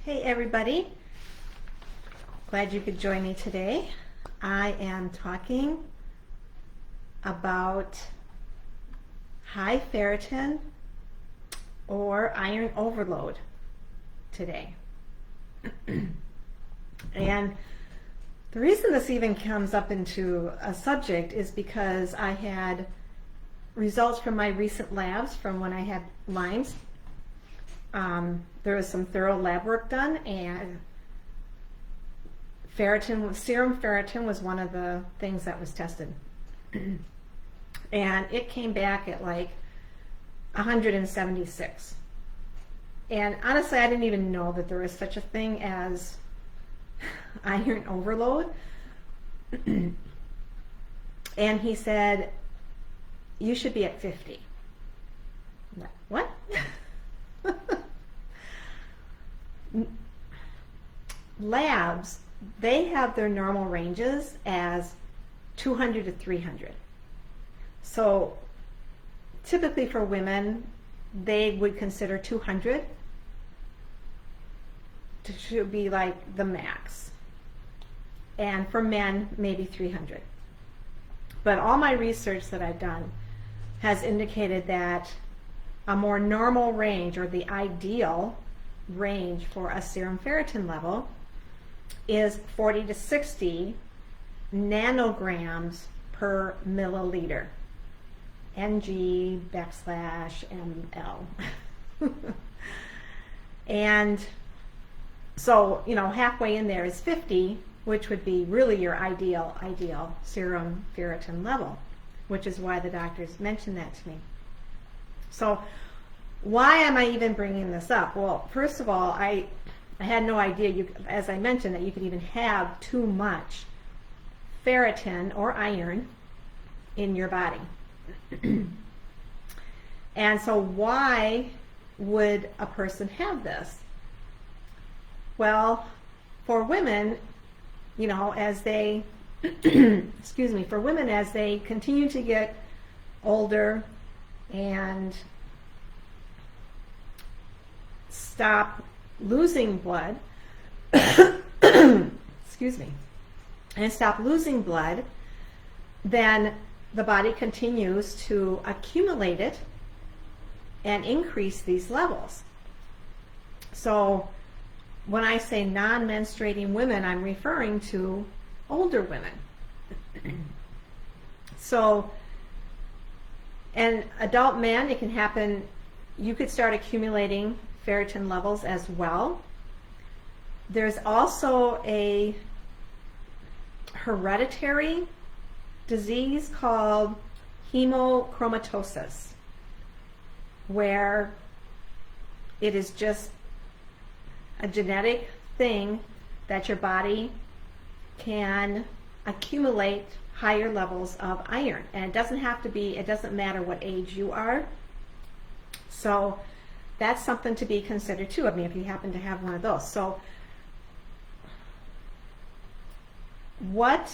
Hey everybody, glad you could join me today. I am talking about high ferritin or iron overload today. And the reason this even comes up into a subject is because I had results from my recent labs from when I had Lyme's. There was some thorough lab work done, and serum ferritin was one of the things that was tested. And it came back at like 176. And honestly, I didn't even know that there was such a thing as iron overload. And he said, you should be at 50. I'm like, what? Labs, they have their normal ranges as 200 to 300. So typically for women, they would consider 200 to be like the max. And for men, maybe 300. But all my research that I've done has indicated that a more normal range, or the ideal range for a serum ferritin level, is 40 to 60 nanograms per milliliter. ng/ml. And so, halfway in there is 50, which would be really your ideal serum ferritin level, which is why the doctors mentioned that to me. So why am I even bringing this up? Well, first of all, I had no idea, as I mentioned, that you could even have too much ferritin or iron in your body. And so why would a person have this? Well, for women, as they for women as they continue to get older and stop losing blood, then the body continues to accumulate it and increase these levels. So when I say non-menstruating women, I'm referring to older women. So, and adult men, it can happen, you could start accumulating ferritin levels as well. There's also a hereditary disease called hemochromatosis, where it is just a genetic thing that your body can accumulate higher levels of iron. And it doesn't matter what age you are. So that's something to be considered too. I mean, if you happen to have one of those. So why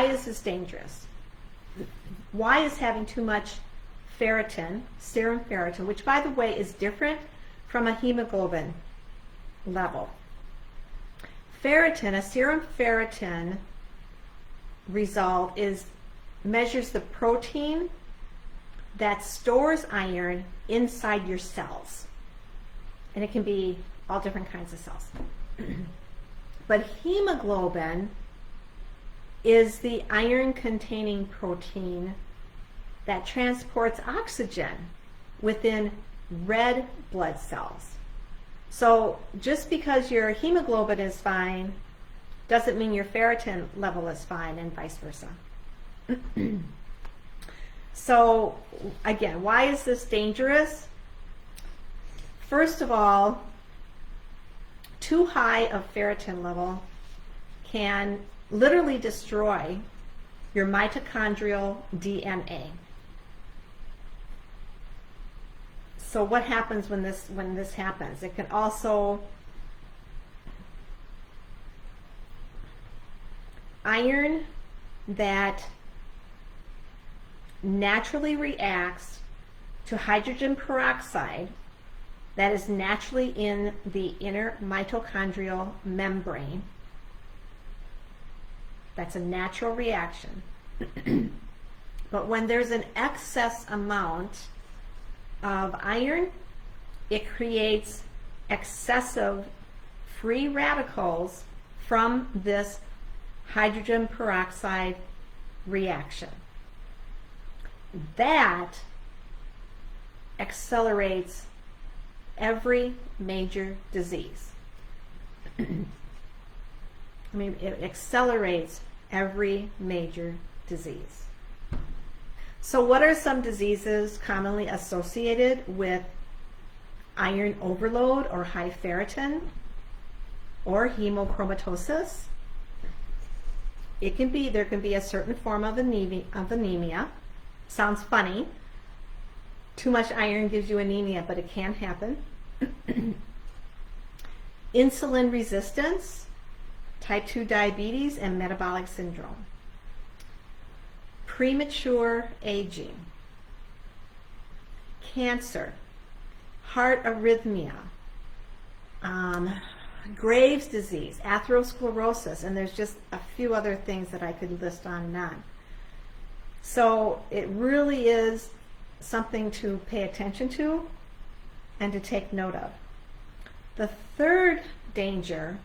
is this dangerous? Why is having too much ferritin, serum ferritin, which by the way is different from a hemoglobin level. Ferritin, a serum ferritin result measures the protein that stores iron inside your cells. And it can be all different kinds of cells. But hemoglobin is the iron-containing protein that transports oxygen within red blood cells. So just because your hemoglobin is fine doesn't mean your ferritin level is fine, and vice versa. So again, why is this dangerous? First of all, too high of ferritin level can literally destroy your mitochondrial DNA. So what happens when this happens? It can also, iron that naturally reacts to hydrogen peroxide that is naturally in the inner mitochondrial membrane. That's a natural reaction. But when there's an excess amount of iron, it creates excessive free radicals from this hydrogen peroxide reaction. That accelerates every major disease. I mean, it accelerates every major disease. So what are some diseases commonly associated with iron overload or high ferritin or hemochromatosis? There can be a certain form of anemia. Sounds funny. Too much iron gives you anemia, but it can happen. Insulin resistance, type 2 diabetes, and metabolic syndrome. Premature aging, cancer, heart arrhythmia, Graves' disease, atherosclerosis, and there's just a few other things that I could list on and on. So it really is something to pay attention to and to take note of. The third danger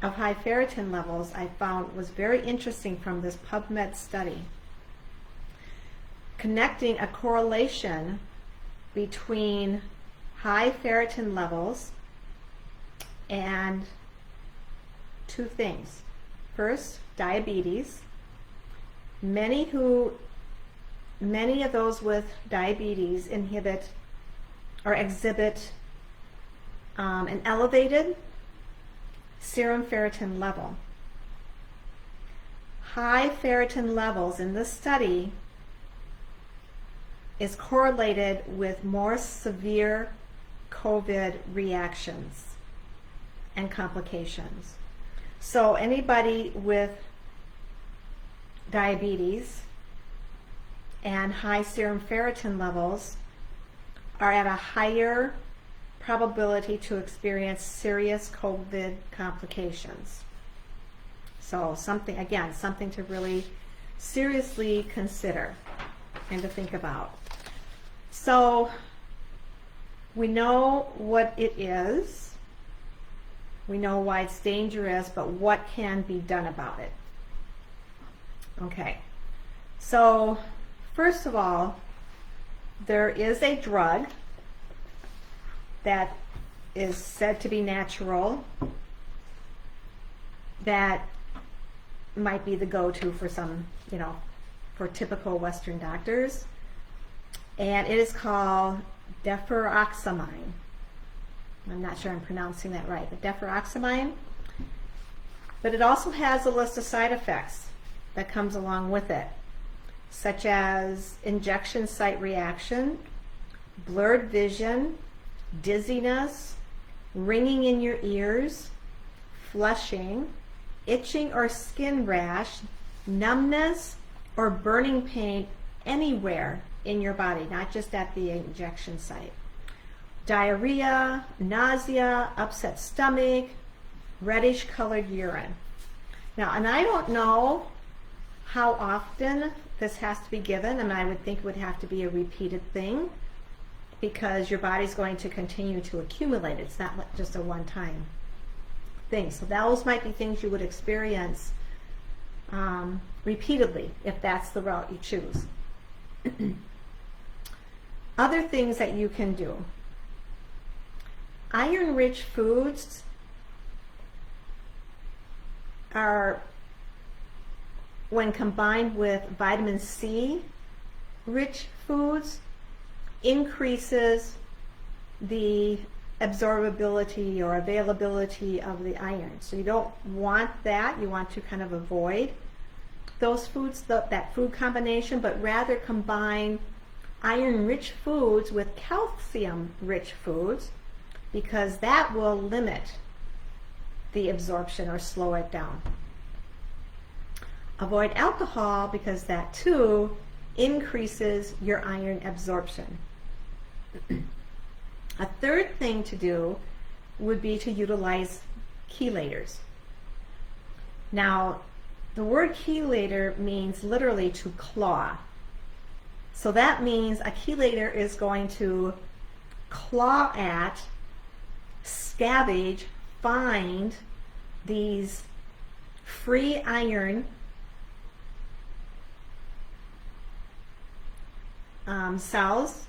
of high ferritin levels I found was very interesting from this PubMed study, connecting a correlation between high ferritin levels and two things. First, diabetes. Many of those with diabetes exhibit an elevated serum ferritin level. High ferritin levels in this study is correlated with more severe COVID reactions and complications. So anybody with diabetes and high serum ferritin levels are at a higher probability to experience serious COVID complications. So something to really seriously consider and to think about. So we know what it is. We know why it's dangerous, but what can be done about it? Okay. So first of all, there is a drug that is said to be natural that might be the go-to for some, for typical Western doctors. And it is called Deparoxamine. I'm not sure I'm pronouncing that right, but Deparoxamine. But it also has a list of side effects that comes along with it, such as injection site reaction, blurred vision, dizziness, ringing in your ears, flushing, itching or skin rash, numbness, or burning pain anywhere in your body, not just at the injection site. Diarrhea, nausea, upset stomach, reddish colored urine. Now, and I don't know how often this has to be given, and I would think it would have to be a repeated thing because your body's going to continue to accumulate. It's not just a one-time thing. So those might be things you would experience repeatedly if that's the route you choose. Other things that you can do. Iron-rich foods are, when combined with vitamin C rich foods, increases the absorbability or availability of the iron. So you don't want that. You want to kind of avoid those foods, that food combination, but rather combine iron-rich foods with calcium-rich foods, because that will limit the absorption or slow it down. Avoid alcohol because that too increases your iron absorption. A third thing to do would be to utilize chelators. Now, the word chelator means literally to claw. So that means a chelator is going to claw at, scavenge, find these free iron cells,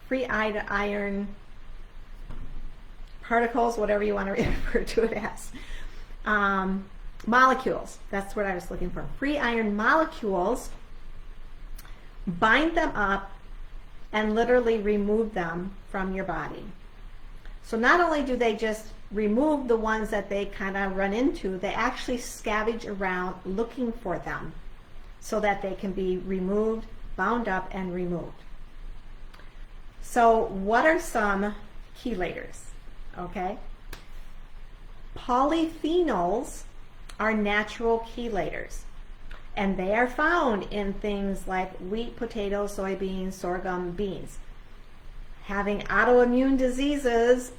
free iron particles, whatever you want to refer to it as. Molecules, that's what I was looking for. Free iron molecules, bind them up, and literally remove them from your body. So not only do they just remove the ones that they kind of run into, they actually scavenge around looking for them so that they can be removed, bound up, and removed. So what are some chelators? Okay. Polyphenols are natural chelators, and they are found in things like wheat, potatoes, soybeans, sorghum, beans. Having autoimmune diseases,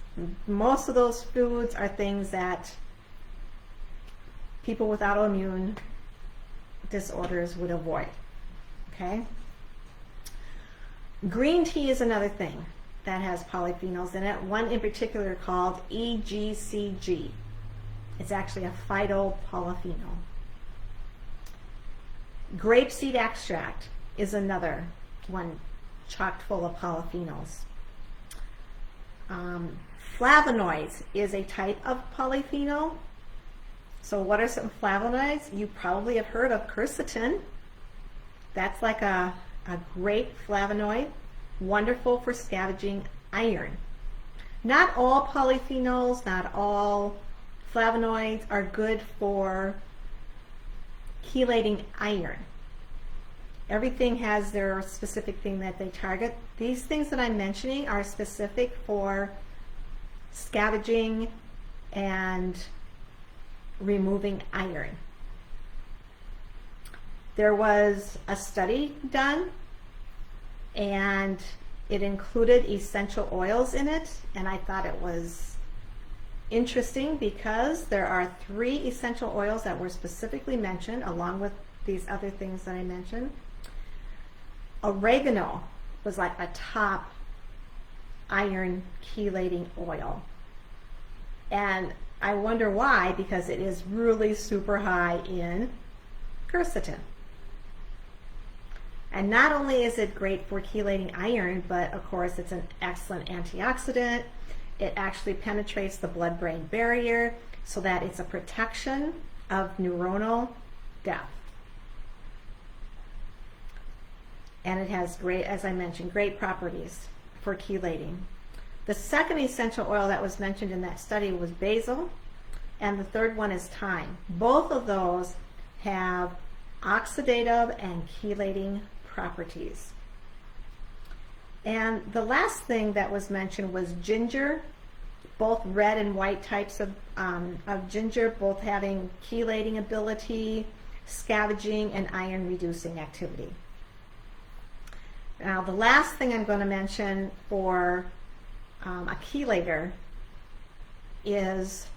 most of those foods are things that people with autoimmune disorders would avoid. Okay? Green tea is another thing that has polyphenols in it, one in particular called EGCG. It's actually a phytopolyphenol. Grapeseed extract is another one chocked full of polyphenols. Flavonoids is a type of polyphenol. So what are some flavonoids? You probably have heard of quercetin. That's like a great flavonoid, wonderful for scavenging iron. Not all polyphenols, not all flavonoids are good for chelating iron. Everything has their specific thing that they target. These things that I'm mentioning are specific for scavenging and removing iron. There was a study done, and it included essential oils in it, and I thought it was interesting because there are 3 essential oils that were specifically mentioned along with these other things that I mentioned. Oregano was like a top iron chelating oil, and I wonder why, because it is really super high in quercetin. And not only is it great for chelating iron, but of course it's an excellent antioxidant. It actually penetrates the blood-brain barrier so that it's a protection of neuronal death. And it has great, as I mentioned, great properties for chelating. The second essential oil that was mentioned in that study was basil, and the third one is thyme. Both of those have oxidative and chelating properties. And the last thing that was mentioned was ginger, both red and white types of ginger, both having chelating ability, scavenging, and iron reducing activity. Now, the last thing I'm going to mention for a chelator is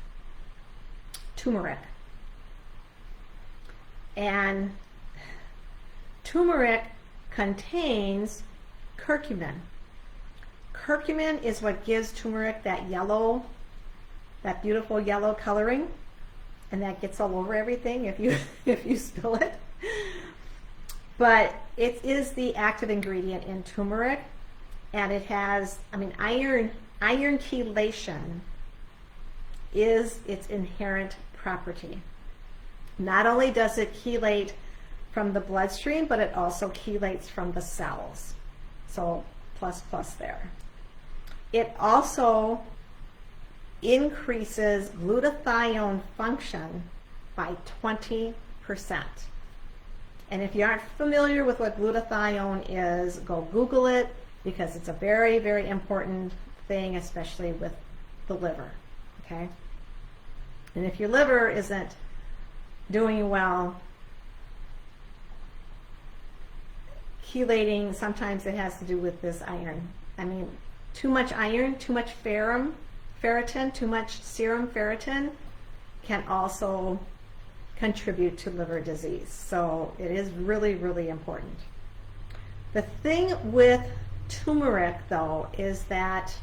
turmeric. And turmeric contains curcumin. Curcumin is what gives turmeric that yellow, that beautiful yellow coloring, and that gets all over everything if you spill it. But it is the active ingredient in turmeric, and it has, iron chelation is its inherent property. Not only does it chelate from the bloodstream, but it also chelates from the cells. So plus there. It also increases glutathione function by 20%. And if you aren't familiar with what glutathione is, go Google it, because it's a very, very important thing, especially with the liver. Okay? And if your liver isn't doing well, chelating, sometimes it has to do with this iron. too much iron, too much ferritin, too much serum ferritin can also contribute to liver disease. So it is really, really important. The thing with turmeric, though, is that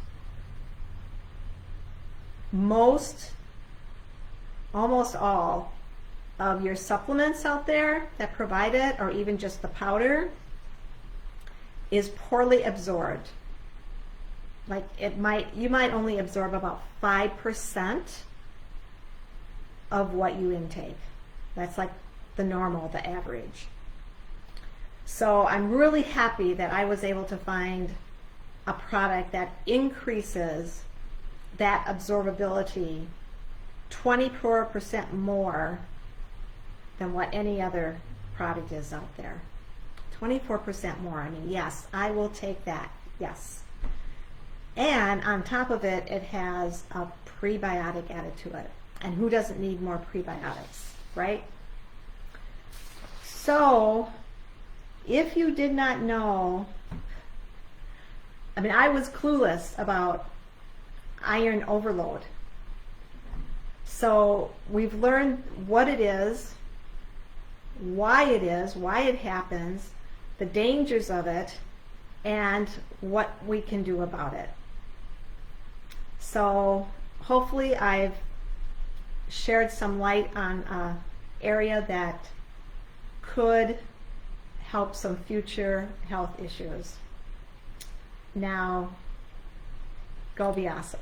almost all of your supplements out there that provide it, or even just the powder, is poorly absorbed. Like you might only absorb about 5% of what you intake. That's like the normal, the average. So I'm really happy that I was able to find a product that increases that absorbability 24% more than what any other product is out there. 24% more. I mean, yes, I will take that. Yes. And on top of it, it has a prebiotic added to it. And who doesn't need more prebiotics, right? So, if you did not know, I mean, I was clueless about iron overload. So we've learned what it is, why it happens, the dangers of it, and what we can do about it. So hopefully I've shared some light on an area that could help some future health issues. Now, go be awesome.